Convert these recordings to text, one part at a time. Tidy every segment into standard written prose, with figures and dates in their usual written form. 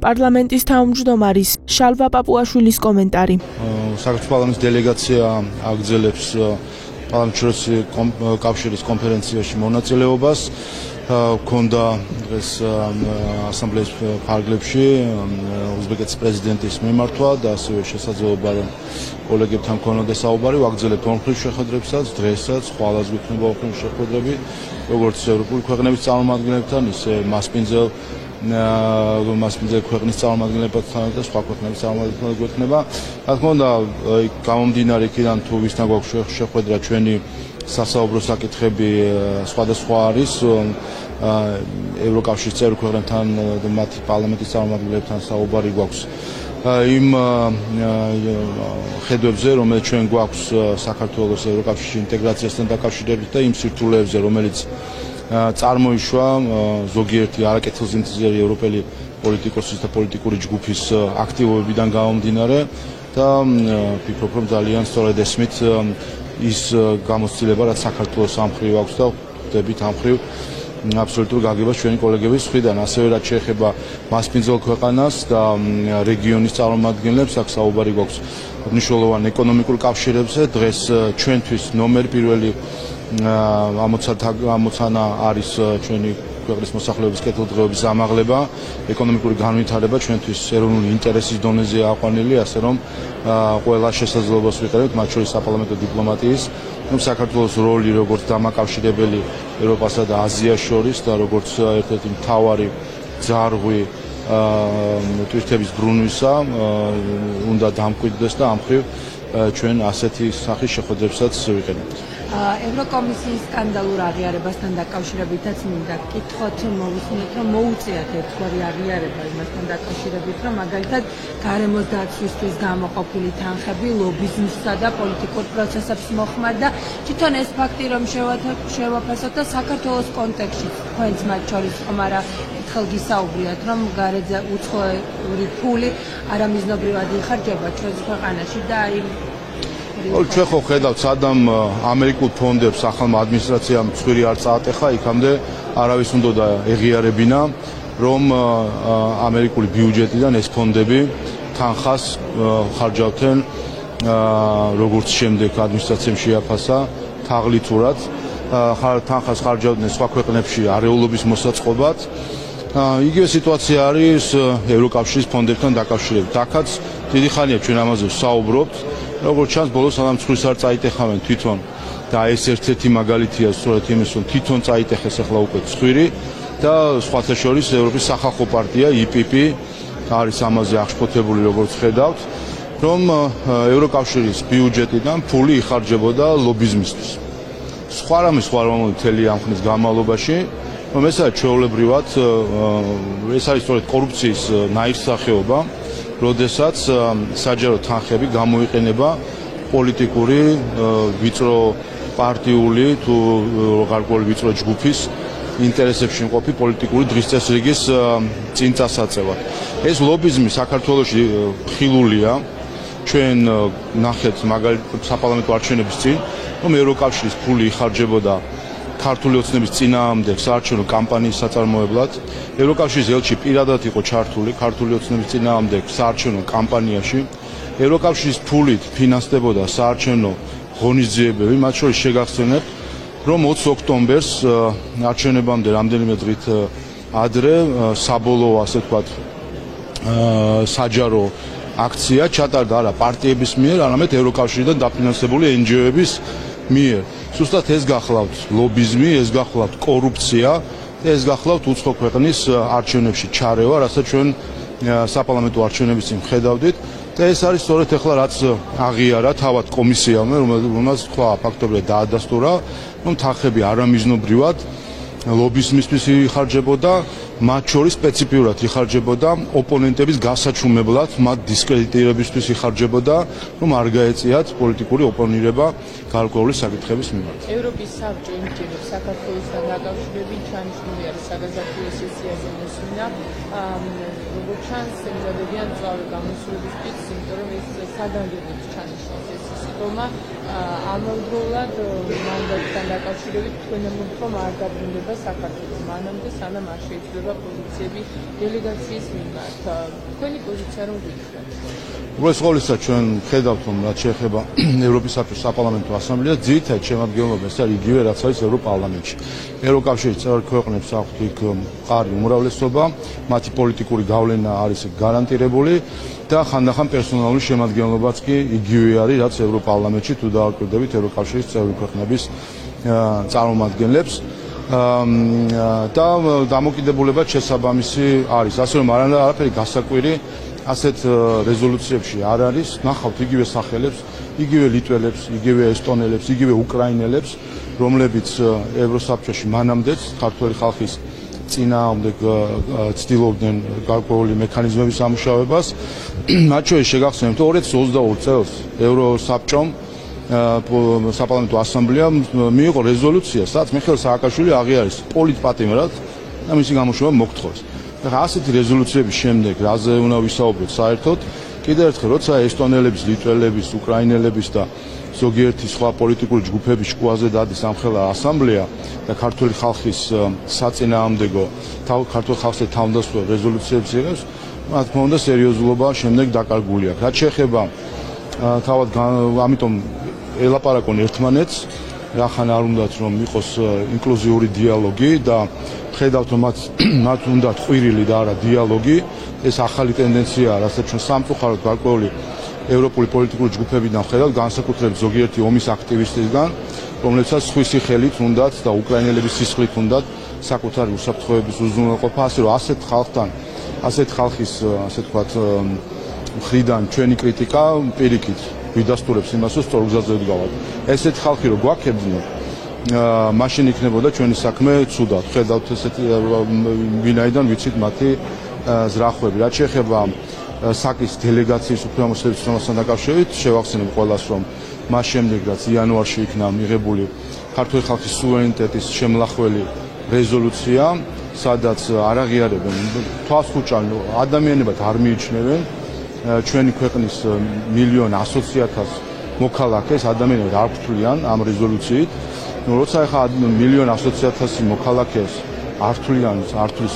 პარლამენტის თავმჯდომარის შალვა პაპუაშვილის კომენტარი. საქართველოს დელეგაცია აგრძელებს პარლამენტის კავშირის კონფერენციაში მონაწილეობას. Ქონდა დღეს ასამბლეის ფარგლებში უზბეკეთის პრეზიდენტის მიმართვა და ასევე შესაძლებლობა რომ კოლეგებთან ქონოდა საუბარი, ვაგრძელებთ ორმხრივ შეხვედრებსაც, დღესაც ხვალას გვიქნება ორმხრივ შეხვედრები, როგორც ევროპული ქვეყნების წარმომადგენლებთან, ისე მასპინძელ ქვეყნის წარმომადგენლებთან და სხვა ქვეყნების წარმომადგენლებთან გვექნება. რა თქმა უნდა, გამომდინარე იქიდან თუ ვისთან გვაქვს შეხვედრა ჩვენი სასაუბრო საკითხები სხვადასხვა არის ევროკავშირის წევრ ქვეყნებთან და მათი პარლამენტის წარმომადგენლებთან საუბარი გვაქვს იმ ხედვებზე, რომელიც ჩვენ გვაქვს საქართველოს ევროკავშირის ინტეგრაციასთან დაკავშირებით და იმ სირთულეებზე, რომელიც წარმოიშვა ზოგიერთი არაკეთილზმწიერი ევროპელი პოლიტიკოსის და პოლიტიკური ჯგუფის აქტივობებიდან გამომდინარე და ვფიქრობ, რომ ძალიან სწორედ ესმით ის გამოცდილება, რაც საქართველოს ამ მხრივ აქვს და ხვდებით ამ მხრივ აბსოლუტურ გაგებას ჩვენი კოლეგების მხრიდან, ასევე რაც შეეხება მასპინძელ ქვეყანას და რეგიონის წარმომადგენლებს, აქ საუბარი გვაქვს მნიშვნელოვან ეკონომიკურ კავშირებზე. დღეს ჩვენთვის ნომერ პირველი ამოცანა არის ჩვენი ქვეყნის მოსახლეობის კეთილდღეობის ამაღლება, ეკონომიკური განვითარება ჩვენთვის ეროვნული ინტერესის დონეზეა აყვანილი, ასე რომ ყველა შესაძლებლობას ვიყენებთ, მათ შორის საპარლამენტო დიპლომატიის, საქართველოს როლი როგორც დამაკავშირებელი ევროპასა და აზიას შორის და როგორც ერთ-ერთი მთავარი ძარღვი ტვირთების ბრუნვისა უნდა დამკვიდრდეს და ამ მხრივ ჩვენ ასეთი სახის შეხვედრებსაც ვიყენებთ. ევროკომისიის სკანდალურ აღიარებასთან დაკავშირებითაც მინდა გკითხოთ, მოვისმინოთ, რომ მოუწიათ ერთგვარი აღიარება იმასთან დაკავშირებით, რომ მაგალითად გარემოს დაცვისთვის გამოყოფილი თანხები ლობიზმსა და პოლიტიკურ პროცესებს მოხმარ და თვითონ ეს ფაქტი რომ შევაფასოთ და საქართველოს კონტექსტში თქვენც მათ შორის ხომ არა ერთხელ გისაუბრიათ, რომ გარეძე უცხოური ფული არამიზნობრივად იხარჯება ჩვენს ქვეყანაში და აი ჩვენ ხო ხედავთ, სადამ ამერიკულ ფონდებს ახალმა ადმინისტრაციამ ცხვირი არ წაატეხა, იქამდე არავის უნდა ეღიარებინა, რომ ამერიკული ბიუჯეტიდან ეს ფონდები თანხას ხარჯავდნენ, როგორც შემდეგ ადმინისტრაციამ შეაფასა თაღლითურად, თანხას ხარჯავდნენ სხვა ქვეყნებში არეულობის მოსაწყობად. იგივე სიტუაცია არის ევროკავშირის ფონდებთან დაკავშირებით. აქაც დიდი ხანია ჩვენ ამაზე ვსაუბრობთ. როგორც ჩანს, ბოლოს სანამ ცხვირს არ წაიტეხავენ თვითონ და ეს ერთ-ერთი მაგალითია სწორედ იმის, რომ თვითონ წაიტეხეს ახლა უკვე ცხვირი და სხვათა შორის ევროპის სახალხო პარტია EPP არის ამაზე აღშფოთებული, როგორც ხედავთ, რომ ევროკავშირის ბიუჯეტიდან ფული იხარჯებოდა ლობიზმისთვის. სხვა რამე მთელი ამ ხნის განმავლობაში, რომ ეს არის ჩვეულებრივად, ეს არის სწორედ კორუფციის ნაირსახეობა, როდესაც საჯარო თანხები გამოიყენება პოლიტიკური ვიწრო პარტიული თუ გარკვეული ვიწრო ჯგუფის ინტერესებში მყოფი პოლიტიკური დღესწესრიგის წინ წასაწევად. ეს ლობიზმი საქართველოში ხილულია. ჩვენ ნახეთ მაგალითად საპარლამენტო არჩევნების წინ, რომ ევროკავშირის ფული იხარჯებოდა ქართული ოცნების წინააღმდეგ საარჩევნო კამპანიის საწარმოებლად. ევროკავშირის ელჩი პირადად იყო ჩართული ქართული ოცნების წინააღმდეგ საარჩევნო კამპანიაში. ევროკავშირის ფულით ფინანსდებოდა საარჩევნო ღონისძიებები, მათ შორის შეგახსენებთ, რომ 20 ოქტომბერს არჩევნებამდე რამდენიმე დღით ადრე საბოლოო, ასე ვთქვათ, საჯარო აქცია ჩატარდა არა პარტიების მიერ, არამედ ევროკავშირიდან დაფინანსებული NGO-ების მიერ. Სუსტად ეს გახლავთ ლობიზმი, ეს გახლავთ კორუფცია, ეს გახლავთ უცხო ქვეყნის არჩევნებში ჩარევა, რასაც ჩვენ საპარლამენტო არჩევნების წინ ხედავდით და ეს არის სწორედ ახლა რაც აღიარა თავად კომისიამ, რომელმაც თქვა ფაქტობრივად დაადასტურა, რომ თანხები არამიზნობრივად ლობიზმისთვის იხარჯებოდა, მათ შორის სპეციფიურად იხარჯებოდა ოპონენტების გასაჩუმებლად, მათ დისკრედიტირებისთვის იხარჯებოდა, რომ არ გაეწიათ პოლიტიკური ოპონირება გარკვეული საკითხების მიმართ. ევროპის საბჭო იმჯერებს საქართველოსთან დაკავშირებით ჩანიშნული არის საგაზაფხულო სესიაზე მოსვლა. როგორც ჩანს, ემზადებიან მწვავე გამოსვლებისთვის, იმიტომ რომ ეს საგანგებოდ ჩანიშნეს ეს სიტყვა. ამავდროულად მანდატთან დაკავშირებით თქვენ ამბობთ, რომ არ დაბრუნდება საქართველოს მანამდე, სანამ არ შეიცვლება ეხება პოზიციები დელეგაციის მიმართ. თქვენი პოზიცია რომ გითხრათ? უბრალოდ ყოველისა ჩვენ ხედავთ რომ რაც შეეხება ევროპის საბჭოს საპარლამენტო ასამბლეას ძირითადად შემადგენლობა ეს არის იგივე რაც არის ევროპარლამენტში. ევროკავშირის წევრი ქვეყნებს აქვთ იქ მყარი უმრავლესობა, მათი პოლიტიკური გავლენა არის გარანტირებული და ხანდახან პერსონალური შემადგენლობაც კი იგივე არის რაც ევროპარლამენტში თუ დავაკვირდებით ევროკავშირის წევრი ქვეყნების წარმომადგენლებს და დამოკიდებულება შესაბამისი არის. ასე რომ არაფერი გასაკვირი ასეთ რეზოლუციებში არ არის, ნახავთ იგივე სახელებს, იგივე ლიტველებს, იგივე ესტონელებს, იგივე უკრაინელებს, რომლებიც ევროსაბჭოში მანამდეც ქართული ხალხის წინააღმდეგ ცდილობდნენ გარკვეული მექანიზმების ამუშავებას. მათ შორის შეგახსენებთ 2022 წელს ევროსაბჭომ საპარლამენტო ასამბლეამ მიიღო რეზოლუცია, სადაც მიხეილ სააკაშვილი აღიარეს პოლიტპატიმრად და მისი გამოშვება მოგთხოვეს. ასეთი რეზოლუციების შემდეგ რაზე უნდა ვისაუბროთ საერთოდ? კიდევ ერთხელ, როცა ესტონელების, ლიტველების, უკრაინელების და ზოგიერთი სხვა პოლიტიკური ჯგუფების შუაზე დადის ამხელა ასამბლეა და ქართული ხალხის საწინააღმდეგო ქართულ ხალხზე თავდასხმულ რეზოლუციებს იღებს, რა თქმა უნდა სერიოზულობა შემდეგ დაკარგული აქვს. რაც შეეხება თავად ამიტომ ელაპარაკონ ერთმანეთს, რახან არ უნდათ რომ იყოს ინკლუზიური დიალოგი და ხედავთ რომ მათ უნდათ ყვირილი და არა დიალოგი. ეს ახალი ტენდენციაა, რასაც ჩვენ სამწუხაროდ გარკვეული ევროპული პოლიტიკური ჯგუფებიდან ხედავთ, განსაკუთრებით ზოგიერთი ომის აქტივისტებისგან, რომლებსაც სხვისი ხელით უნდათ და უკრაინელების სისხლით უნდათ საკუთარი უსაფრთხოების უზრუნველყოფა, ასე რომ ასეთ ხალხის ასე ვთქვათ მხრიდან ჩვენი კრიტიკა პირიქით ვიდასტურებს იმას, რომ სწორ გზაზე ვდგავართ. ესეთ ხალხი რო გვაქებდნენ, მაშინ იქნებოდა ჩვენი საქმე ცუდად. ხედავთ ესეთი ვინაიდან ვიცით მათი ზრახვები. რაც შეეხება საკის დელეგაციის უფლებამოსილების ცნობასთან დაკავშირებით, შევახსენებ ყველას, რომ მას შემდეგ რაც იანვარში იქნა მიღებული ქართული ხალხის სუვერენიტეტის შემლახველი რეზოლუცია, სადაც არ აღიარებენ თვალსხუჭან ადამიანებად არ მიიჩნევენ ჩვენი ქვეყნის 1,100,000 მოქალაქეს ადამიანებად არ ვრთვლიან ამ რეზოლუციით. როცა ახლა 1,100,000 მოქალაქეს არ თვლის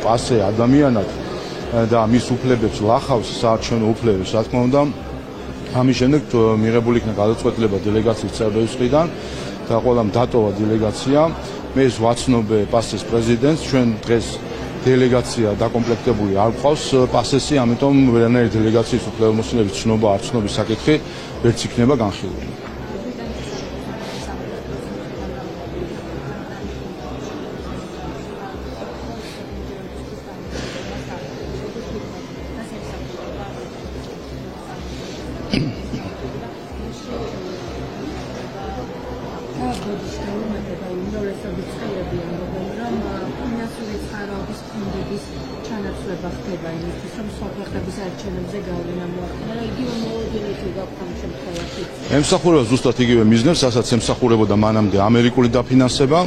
პასე ადამიანად და მის უფლებებს ლახავს საარჩევნო უფლებებს, რა თქმა უნდა, ამის შემდეგ მიღებული იქნა გადაწყვეტილება დელეგაციის წევრების მხრიდან და ყველამ დატოვა დელეგაცია. მე ვაცნობე პასეს პრეზიდენტს, ჩვენ დღეს დელეგაცია დაკომპლექტებული არ გვყავს პასესი, ამიტომ ვერანაირი დელეგაციის უფლებამოსილების ცნობა არ ცნობის საკითხი ვერც იქნება განხილული. ემსახურება ზუსტად იგივე მიზნებს, რასაც ემსახურებოდა მანამდე ამერიკული დაფინანსება,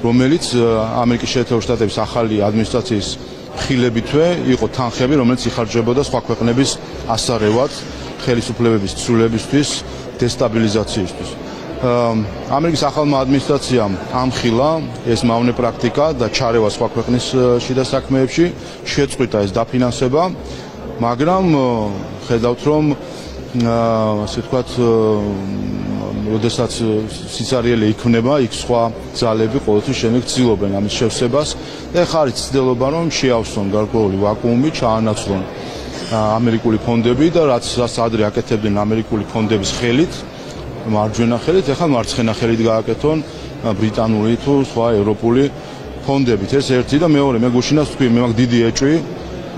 რომელიც ამერიკის შეერთებული შტატების ახალი ადმინისტრაციის ხილებითვე იყო თანხები, რომელიც იხარჯებოდა სხვა ქვეყნების ასარევად ხელისუფლებების ცვლილებისთვის, დესტაბილიზაციისთვის. ამერიკის ახალმა ადმინისტრაციამ ამხილა ეს მავნე პრაქტიკა და ჩარევა სხვა ქვეყნის შიდა საქმეებში, შეწყვიტა ეს დაფინანსება, მაგრამ ხედავთ რომ ასე ვთქვათ, როდესაც სიცარიელი იქმნება, იქ სხვა ძალები ყოველთვის შემდეგ ცდილობენ ამის შევსებას და ეხლა არის ცდილობა რომ შეავსონ გარკვეული ვაკუუმი, ჩაანაცვლონ ამერიკული ფონდები და რაც ადრე აკეთებდნენ ამერიკული ფონდების ხელით, მარჯვენა ხელით, ეხლა მარცხენა ხელით გააკეთონ ბრიტანული თუ სხვა ევროპული ფონდებით. ეს ერთი და მეორე, მე გუშინაც თქვი, მე მაქვს დიდი ეჭვი,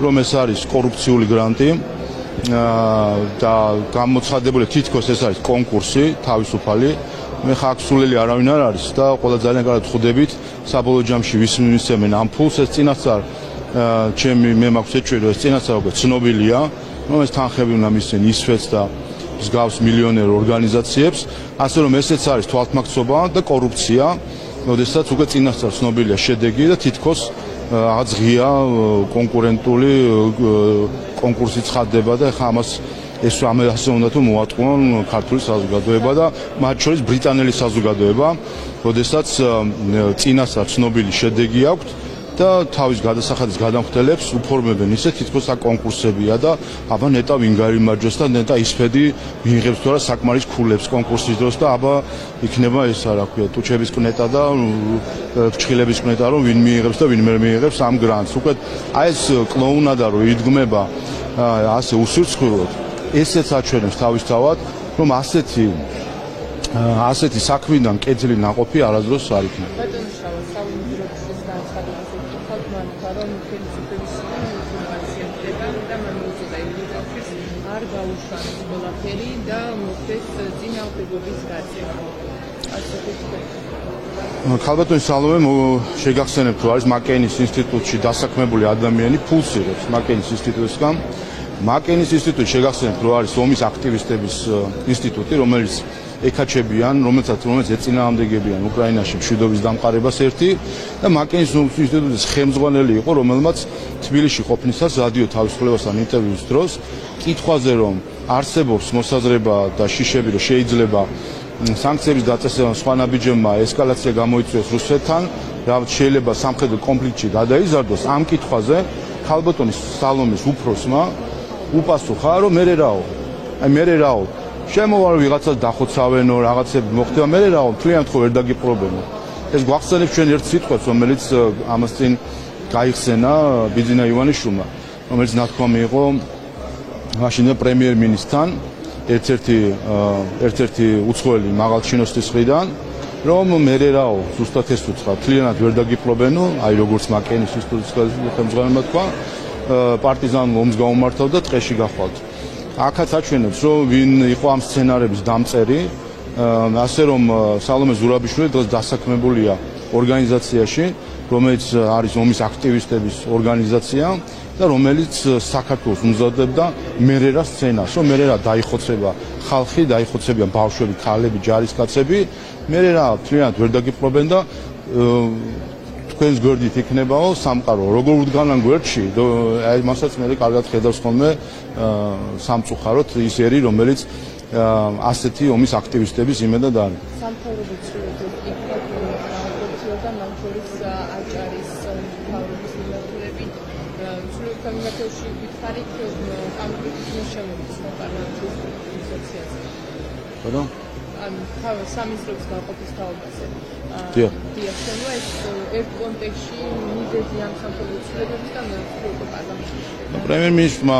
რომ ეს არის კორუფციული გრანტი და გამოცხადებული თითქოს ეს არის კონკურსი თავისუფალი. მე ხა აქ სულელი არავინ არ არის და ყველა ძალიან კარგად ხვდებით საბოლოო ჯამში ვის მისცემენ ამ ფულს. ეს წინასწარ მე მაქვს ეჭვი, რომ ეს წინასწარ უკვე ცნობილია, რომ ეს თანხები უნდა მისცენ ისვეთს და მსგავს მილიონერ ორგანიზაციებს, ასე რომ ესეც არის თვალთმაქცობა და კორუფცია, როდესაც უკვე წინასწარ ცნობილია შედეგი და თითქოს რაღაც ღია კონკურენტული კონკურსი ცხადდება და ხა ამას ასე უნდა თუ მოატყუონ ქართული საზოგადოება და მათ შორის ბრიტანელი საზოგადოება, როდესაც წინასწარ ცნობილი შედეგი აქვს და თავის გადასახადის გადამხდელებს უფორმებენ ისე თითქოს კონკურსებია და აბა ნეტა ვინ გაიმარჯვებს და ნეტა ისფედი მიიღებს თუ არა საკმარის ქულებს კონკურსის დროს და აბა იქნება ეს რა ქვია ტუჩების კნეტა და ფრჩხილების კნეტა რომ ვინ მიიღებს და ვინ ვერ მიიღებს ამ გრანტს უკვე აი ეს კლოუნადა რომ იდგმება ასე უსურცხვილოდ ესეც აჩვენებს თავისთავად რომ ასეთი საქმიდან კეთილი ნაყოფი არასდროს არ იქნება. ქალბატონი სალომე შეგახსენებთ რომ არის მაკეინის ინსტიტუტში დასაქმებული ადამიანი ფულს იღებს მაკეინის ინსტიტუტისგან. მაკეინის ინსტიტუტი შეგახსენებთ რომ არის ომის აქტივისტების ინსტიტუტი რომელიც ეკაჩებიან, რომელსაც ეწინააღმდეგებიან უკრაინაში მშვიდობის დამყარებას ერთი და მაკეინის ინსტიტუტის ხელმძღვანელი იყო, რომელმაც თბილისში ყოფნისას რადიო თავისუფლებასთან ინტერვიუს დროს კითხვაზე რომ არსებობს მოსაზრება და შიშები რომ შეიძლება სანქციების დაწესებამ სხვა ნაბიჯებმა ესკალაცია გამოიწვიოს რუსეთთან, რაც შეიძლება სამხედრო კონფლიქტში გადაიზარდოს, ამ კითხვაზე ქალბატონის სალომის უფროსმა უპასუხა რომ მე რაო შემოვალ ვიღაცას დახოცავენო რაღაცები მოხდება მე რაო მთლიანად ხო ვერ დაგიპრობენო ეს გვახსენებს ჩვენ ერთ სიტყვას რომელიც ამას წინ გაიხსენა ბიძინა ივანიშვილმა რომელიც ნათქვამი იყო მაშინ პრემიერ-მინისტრთან ერთ-ერთი უცხოელი მაღალჩინოსის მხრიდან რომ მე რაო ზუსტად ეს უცხო მთლიანად ვერ დაგიპრობენო აი როგორც მაკეინის ინსტიტუტის ხელმძღვანელმა თქვა პარტიზანულ ომს გაუმართავდა ტყეში გახვალთ. აქაც აჩვენებს რომ ვინ იყო ამ სცენარების დამწერი, ასე რომ სალომე ზურაბიშვილი დღეს დასაქმებულია ორგანიზაციაში, რომელიც არის ომის აქტივისტების ორგანიზაცია და რომელიც საქართველოს უმზადებდა მერერა სცენას, რომ მერერა დაიხოცება ხალხი, დაიხოცებიან ბავშვები, ქალები, ჯარისკაცები, მერერა თლიანად ვერ დაგიპრობენ და თქვენს გვერდით იქნებაო სამყარო როგორ უდგანან გვერდში აი მასაც მე კარგად ხედავს ხოლმე სამწუხაროდ ის ერი რომელიც ასეთი ომის აქტივისტების იმედად არის სამთავრობო ცვლილებები იქნება და მანჩურის აჭარის თავრობის მიმართულებით ცვლილებთა მიმართულებით ვითხარით კონკრეტულ შემოგვიწყოს პარლამენტის ასოციაცია ხო ან სამინისტროს გაყოფის თაობაზე დიახ ანუ ეს ერთ კონტექსტში მიზეზი ამ სამხედრო ცვლილებებისგან იყო პარლამენტში პრემიერ-მინისტრმა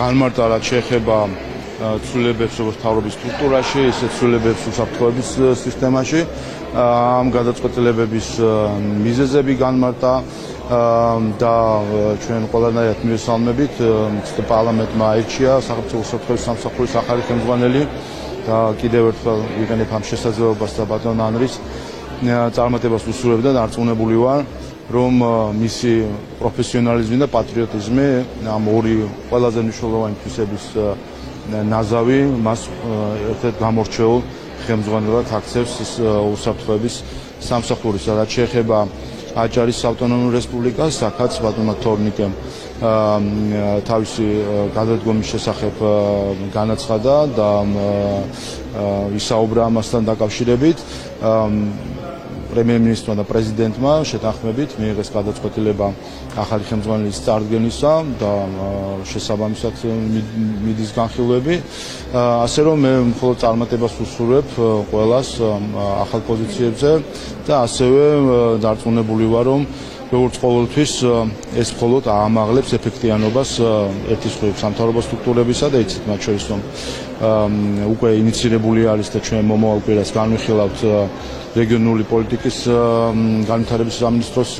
განმარტა რაც შეეხება ცვლილებებს როგორც თავრობის სტრუქტურაში ისე ცვლილებებს უსაფრთხოების სისტემაში ამ გადაწყვეტილებების მიზეზები განმარტა და ჩვენ ყველანაირად მივესალმებით პარლამენტმა აირჩია სახელმწიფო უსაფრთხოების სამსახურის ახალი ხელმძღვანელი და კიდევ ერთხელ ვიყენებ ამ შესაძლებლობას და ბატონ ანრის წარმატებას უსურვებ და დარწმუნებული ვარ რომ მისი პროფესიონალიზმი და პატრიოტიზმი ამ ორი ყველაზე მნიშვნელოვანი თვისების ნაზავი მას ერთ-ერთ გამორჩეულ ხელმძღვანელად აქცევს უსაფრთხოების სამსახურის რაც შეეხება აჭარის ავტონომიურ რესპუბლიკას აქაც ბატონმა თორნიკემ თავისი გადადგომის შესახებ განაცხადა და ისაუბრა ამასთან დაკავშირებით პრემიერ-მინისტრმა და პრეზიდენტმა შეთანხმებით მიიღეს გადაწყვეტილება ახალი ხელმძღვანელის წარდგენისა და შესაბამისად მიდის განხილვები ასე რომ მე მხოლოდ წარმატებას ვუსურვებ ყველას ახალ პოზიციებზე და ასევე დარწმუნებული ვარ რომ როგორც ყოველთვის ეს მხოლოდ აამაღლებს ეფექტიანობას ერთის მხრივ სამთავრობო სტრუქტურებისა და იცით მათ შორის რომ უკვე ინიცირებული არის და ჩვენ მომავალ კვირას განვიხილავთ რეგიონული პოლიტიკის განვითარების სამინისტროს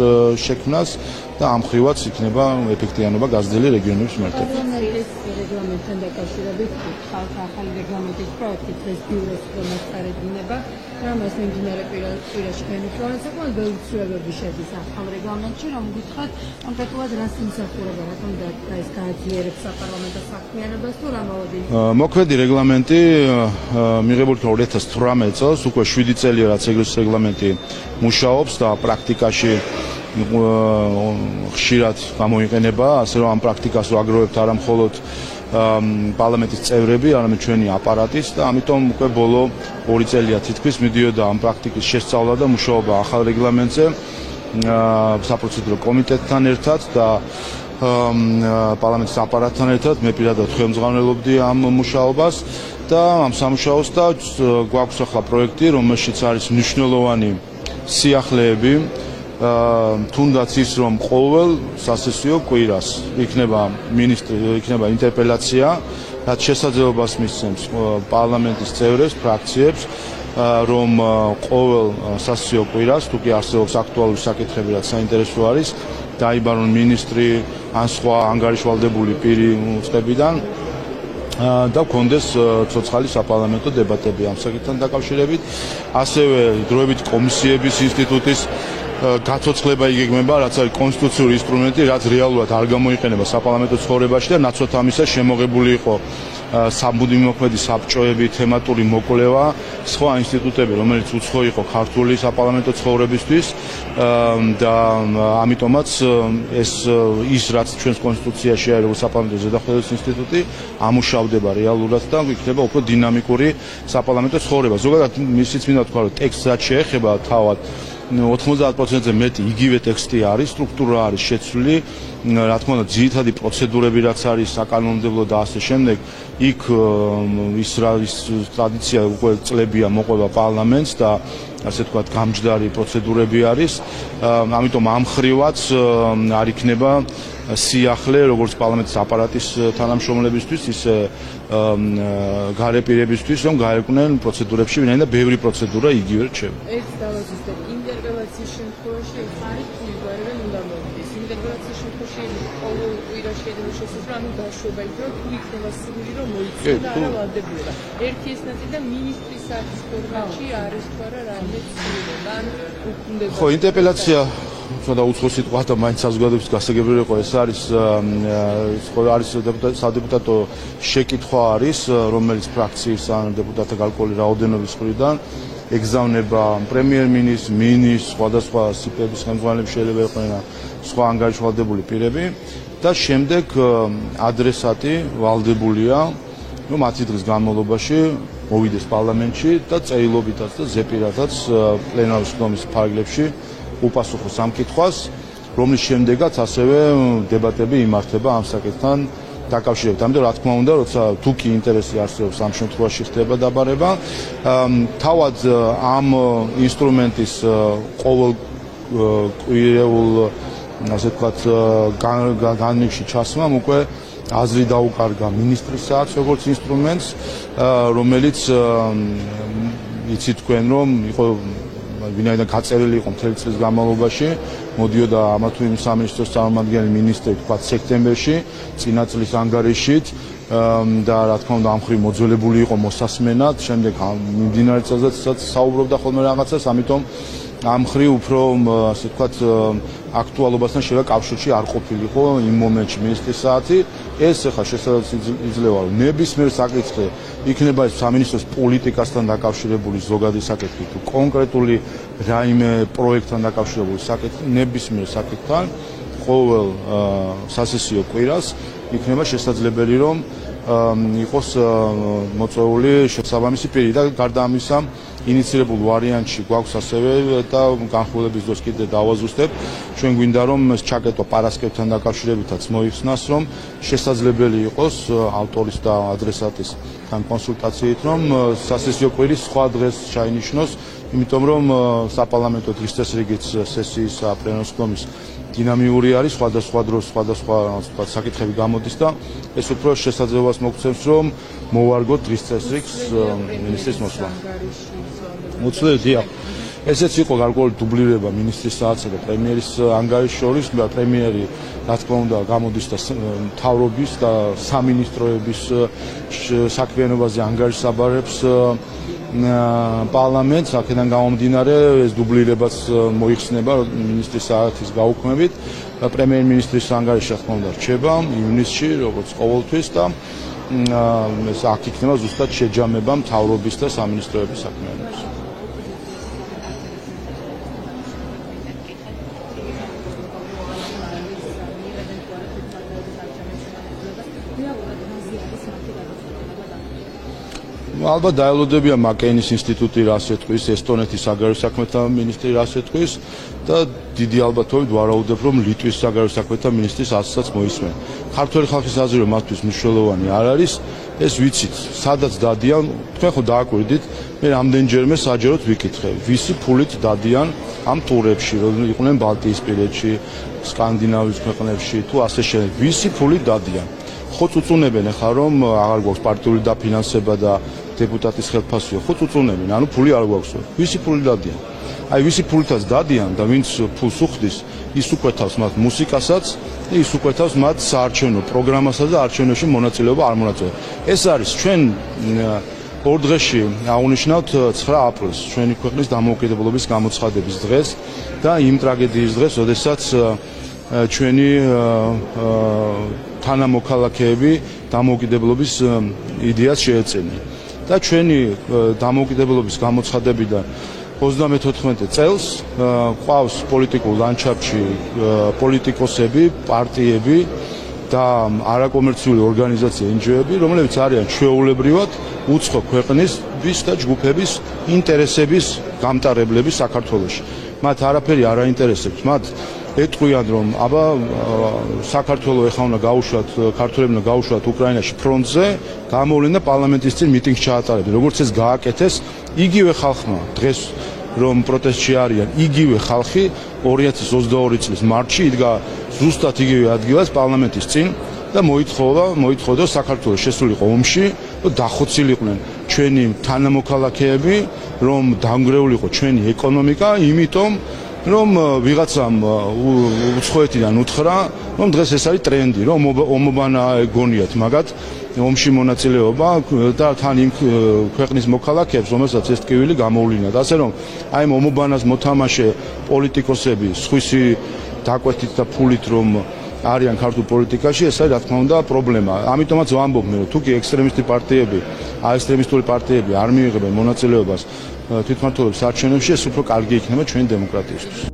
შექმნას და ამ მხრივაც იქნება ეფექტიანობა გაზრდილი რეგიონების მიმართებით. რეგლამენტთან დაკავშირებით ახალი რეგლამენტის პროექტი დღეს ბიუროს მოსწარედინება, რამაც მიმდინარე კვირაში განიხილავენ საკმაოდ ბევრი ცვლილებები შედის ახალ რეგლამენტში, რომ გითხრათ კონკრეტულად რას იმსახურება, რატომ და ეს გააძლიერებს საპარლამენტო საქმიანობას თუ რა მოვადი. მოქმედი რეგლამენტი მიღებული იქნა 2018 წელს, უკვე 7 წელია რაც ეგრეთ რეგლამენტი მუშაობს და პრაქტიკაში ხშირად გამოიყენება, ასე რომ ამ პრაქტიკას ვაგროვებთ არა მხოლოდ პარლამენტის წევრები, არამედ ჩვენი აპარატიც და ამიტომ უკვე ბოლო 2 წელია თითქმის მიდიოდა ამ პრაქტიკის შესწავლა და მუშაობა ახალ რეგლამენტზე. საპროცედურო კომიტეტთან ერთად და პარლამენტის აპარატთან ერთად მე პირადად ხელმძღვანელობდი ამ მუშაობას და ამ სამუშაოს და გვაქვს ახლა პროექტი, რომელშიც არის მნიშვნელოვანი სიახლეები, თუნდაც ის, რომ ყოველ სასესიო კვირას იქნება ინტერპელაცია, რაც შესაძლებლობას მისცემს პარლამენტის წევრებს, ფრაქციებს, რომ ყოველ სასესიო კვირას, თუ კი არსებობს აქტუალური საკითხები, რაც საინტერესო არის, დაიბარონ მინისტრი ან სხვა ანგარიშვალდებული პირი უწყებიდან და გქონდეს ცოცხალი საპარლამენტო დებატები ამ საკითხთან დაკავშირებით. ასევე დროებით კომისიების ინსტიტუტის გაცოცხლება იგეგმება, რაც არის კონსტიტუციური ინსტრუმენტი, რაც რეალურად არ გამოიყენება საპარლამენტო ცხოვრებაში და ნაცვლად ამისა შემოღებული იყო სამუდმივმოქმედი საბჭოები, თემატური მოკვლევა, სხვა ინსტიტუტები, რომელიც უცხო იყო ქართული საპარლამენტო ცხოვრებისთვის და ამიტომაც ის რაც ჩვენს კონსტიტუციაში არის როგორც საპარლამენტო ზედახელობის ინსტიტუტი, ამუშავდება რეალურად და იქნება უფრო დინამიკური საპარლამენტო ცხოვრება. ზოგადად ისიც მინდა თქვა, რომ ტექსტს რაც შეეხება თავად 90%-ზე მეტი იგივე ტექსტი არის, სტრუქტურა არის შეცვლილი, რა თქმა უნდა, ძირითადი პროცედურები რაც არის საკანონმდებლო და ასე შემდეგ, იქ ის ტრადიცია უკვე წლებია მოყვება პარლამენტს და ასე ვთქვათ, გამჯდარი პროცედურები არის. ამიტომ ამ ხრივაც არ იქნება სიახლე როგორც პარლამენტის აპარატის თანამშრომლებისთვის, ისე გარე პირებისთვის, რომ გაერკვნენ პროცედურებში, ვინაიდან ბევრი პროცედურა იგივე რჩება. ეს დავაზუსტებ. ინტერპელაციის შემთხვევაში არის უგვარელი უნდა მოვიდეს. ინტერპელაციის შემთხვევაში ყოველ კვირაში ედება შესაძლოა, ანუ დაშვება იქ, რომ თუ იქნება სურვილი, რომ მოიწვია და არა ვალდებულება. ერთი ეს ნაწილი და მინისტრის საათის ფორმატში არის თუ არა რაიმე ცვლილება, ან უქმდება. ხო, ინტერპელაცია და უცხო სიტყვა და მაინც საზოგადოების გასაგებრი იყო, ეს არის სადეპუტატო შეკითხვა არის, რომელიც ფრაქციის ან დეპუტატთა გარკვეული რაოდენობის მხრიდან ეგზავნება პრემიერ-მინისტრს, მინისტრს, სხვადასხვა სიტყვების ხელმძღვანელებს შეიძლება იყვნენ სხვა ანგარიშვალდებული პირები და შემდეგ ადრესატი ვალდებულია, რომ 10 დღის განმავლობაში მოვიდეს პარლამენტში და წერილობითაც და ზეპირადაც პლენარის ხდომის ფარგლებში უპასუხოს ამ კითხვას, რომლის შემდეგაც ასევე დებატები იმართება ამ საკითხთან დაკავშირებით. ამიტომ რა თქმა უნდა, როცა თუ კი ინტერესი არსებობს ამ შემთხვევაში ხდება დაბარება, თავად ამ ინსტრუმენტის ყოველ კვირეულ, ასე ვთქვათ, განმეორებაში ჩასმამ უკვე აზრი დაუკარგა მინისტრის საათს როგორც ინსტრუმენტს, რომელიც იცით თქვენ რომ იყო ვინაიდან გაწერილი იყო მთელი წლის განმავლობაში, მოდიოდა ამა თუ იმ სამინისტროს წარმომადგენელი მინისტრი, თქვა სექტემბერში, წინა წლის ანგარიშით და რა თქმა უნდა ამ ხრივ მოძველებული იყო მოსასმენად, შემდეგ მიმდინარე წელსაც საუბრობდა ხოლმე რაღაცას, ამიტომ ამ ხრივ უფრო ასე ვთქვათ აქტუალობასთან შეიძლება კავშირში არ ყოფილიყო იმ მომენტში მინისტრის საათი. ეს ახლა შესაძლოა იძლევა რომ ნებისმიერ საკითხზე იქნება ეს სამინისტროს პოლიტიკასთან დაკავშირებული ზოგადი საკითხი თუ კონკრეტული რაიმე პროექტთან დაკავშირებული საკითხი, ნებისმიერ საკითხთან ყოველ სასესიო კვირას იქნება შესაძლებელი რომ იყოს მოწვეული შესაბამისი პირი და გარდა ამისა ინიცირებულ ვარიანტში გვაქვს ასევე და განხილვების დროს კიდე დავაზუსტებ, ჩვენ გვინდა რომ ჩაკეტვა პარასკევთან დაკავშირებითაც მოიხსნას, რომ შესაძლებელი იყოს ავტორის და ადრესატის თან კონსულტაციით, რომ სასესიო კვირის სხვა დღეს ჩაინიშნოს, იმიტომ რომ საპარლამენტო დღის წესრიგიც სესიის პლენარის ხდომის დინამიური არის, სხვადასხვა დროს სხვადასხვა საკითხები გამოდის და ეს უფრო შესაძლებლობას მოგცემს, რომ მოვარგოთ დღის წესრიგს მინისტრის მოსვლა. მოწვევია. ესეც იყო გარკვეული დუბლირება მინისტრის საათსა და პრემიერის ანგარიშის შორის, პრემიერი რა თქმა უნდა გამოდის და მთავრობის და სამინისტროების საქმიანობაზე ანგარიშს აბარებს პარლამენტს, აქედან გამომდინარე ეს დუბლირებაც მოიხსნება მინისტრის საათის გაუქმებით. პრემიერ-მინისტრის ანგარიში რა თქმა უნდა რჩება ივნისში, როგორც ყოველთვის და ეს აქ იქნება ზუსტად შეჯამება მთავრობის და სამინისტროების საქმიანობას. ალბათ დაელოდებიან მაკეინის ინსტიტუტი რას ეთქვის, ესტონეთის საგარეო საქმეთა მინისტრი რას ეთქვის და დიდი ალბათობით ვარაუდებ, რომ ლიტვის საგარეო საქმეთა მინისტრის ასსაც მოისმენ. ქართველი ხალხის აზრი რომ მათთვის მნიშვნელოვანი არ არის, ეს ვიცით, სადაც დადიან, თქვენ ხო დააკვირდით, მე რამდენჯერმე საჯაროდ ვიკითხე, ვისი ფულით დადიან ამ ტურებში, რომ იყვნენ ბალტიისპირეთში, სკანდინავიის ქვეყნებში თუ ასე შემდეგ, ვისი ფულით დადიან. ხო წუწუნებენ ახლა რომ აღარ გვაქვს პარტიული დაფინანსება და დეპუტატის ხელფასია, ხო წუწუნებენ, ანუ ფული არ გვაქვს. ვისი ფულით დადიან? აი ვისი ფულითაც დადიან და ვინც ფულს უხდის, ის უკვეთავს მათ მუსიკასაც და ის უკვეთავს მათ საარჩევნო პროგრამასაც და არჩევნებში მონაწილეობა არ მონაწილეობა. ეს არის ჩვენ ორ დღეში აღნიშნავთ 9 აპრილს, ჩვენი ქვეყნის დამოუკიდებლობის გამოცხადების დღეს და იმ ტრაგედიის დღეს, როდესაც ჩვენი თანამოქალაქეები დამოუკიდებლობის იდეას შეეწინნენ. და ჩვენი დამოუკიდებლობის გამოცხადებიდან 34 წელს ყავს პოლიტიკურ ლანდშაფტში პოლიტიკოსები, პარტიები და არაკომერციული ორგანიზაცია NGO-ები, რომლებიც არიან ჩვეულებრივად უცხო ქვეყნების და ჯგუფების ინტერესების გამტარებლები საქართველოში. მათ არაფერი არ აინტერესებს, მათ ეტყვიან რომ აბა საქართველოს ეხლა უნდა გაუშვათ, ქართველებმა გაუშვათ უკრაინაში ფრონტზე, გამოვლენ და პარლამენტის წინ მიტინგს ჩაატარებენ. როგორც ეს გააკეთეს, იგივე ხალხმა დღეს რომ პროტესტში არიან, იგივე ხალხი 2022 წლის მარტში იდგა ზუსტად იგივე ადგილას პარლამენტის წინ და მოითხოვდა საქართველოს შესულიყო ომში და დახოცილიყვნენ ჩვენი თანამოქალაქეები, რომ დამგრეულიყო ჩვენი ეკონომიკა, იმიტომ რომ ვიღაცამ უცხოეთიდან უთხრა, რომ დღეს ეს არის ტრენდი, რომ ომობანა გონიათ მაგათ ომში მონაწილეობა და თან იმ ქვეყნის მოქალაქეებს, რომელსაც ეს ტკივილი გამოვლინათ. ასე რომ აი ომობანას მოთამაშე პოლიტიკოსები სხვისი დაკვეთით და ფულით რომ არიან ქართულ პოლიტიკაში, ეს არის რა თქმა უნდა პრობლემა. ამიტომაც ვამბობ მე, რომ თუ კი ექსტრემისტული პარტიები არ მიიღებენ მონაწილეობას თვითმმართველობის არჩევნებში, ეს უფრო კარგი იქნება ჩვენი დემოკრატიისთვის.